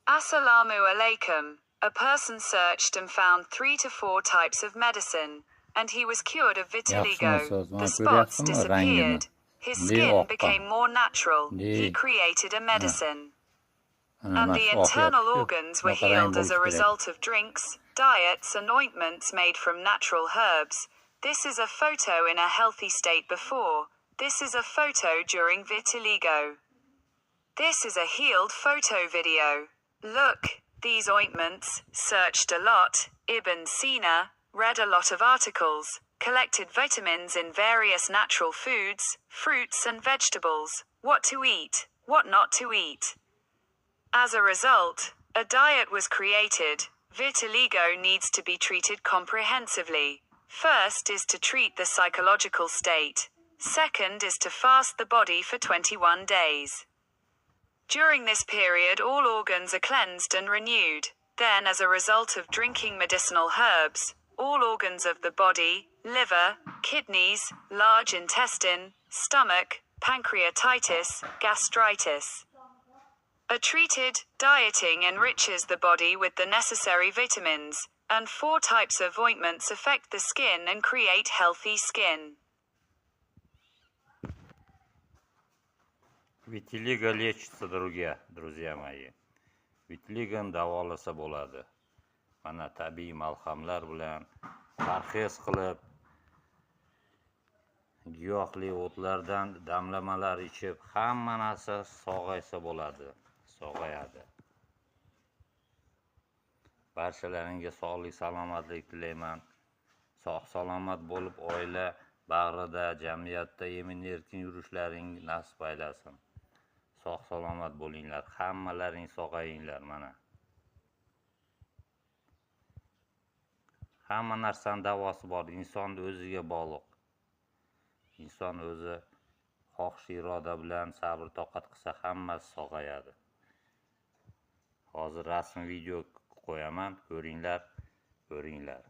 Assalamu alaikum. A person searched and found 3 to 4 types of medicine, and he was cured of vitiligo. The spots disappeared. His skin became more natural. He created a medicine. And the internal organs were healed as a result of drinks, diets, and ointments made from natural herbs. This is a photo in a healthy state before. This is a photo during vitiligo. This is a healed photo video. Look, these ointments, searched a lot, Ibn Sina, read a lot of articles, collected vitamins in various natural foods, fruits and vegetables, what to eat, what not to eat. As a result, a diet was created. Vitiligo needs to be treated comprehensively. First is to treat the psychological state. Second is to fast the body for 21 days. During this period all organs are cleansed and renewed. Then as a result of drinking medicinal herbs, all organs of the body, liver, kidneys, large intestine, stomach, pancreatitis, gastritis, are treated. Dieting enriches the body with the necessary vitamins, and 4 types of ointments affect the skin and create healthy skin. Vitiligo лечится, друзья мои. Vitiligo davolasa bo'ladi. Mana tabiiy malhamlar bilan parhez qilib, giyohli o'tlardan damlamalar ichib, hamma narsa sog'aysa bo'ladi, sog'ayadi. Barchalaringga sog'lik, salomatlik tilayman. Sog' salomat bo'lib, oila bag'rida, jamiyatda emin-erkin yurishlaring nasib aylasin. Sog' salomat bo'linglar, hammalaring sog'ayinglar mana. Hamma narsaning davosi bor, inson o'ziga bog'liq. Inson o'zi xohish iroda bilan sabr toqat qilsa hammasi sog'ayadi. Hozir rasm video qo'yaman, ko'ringlar.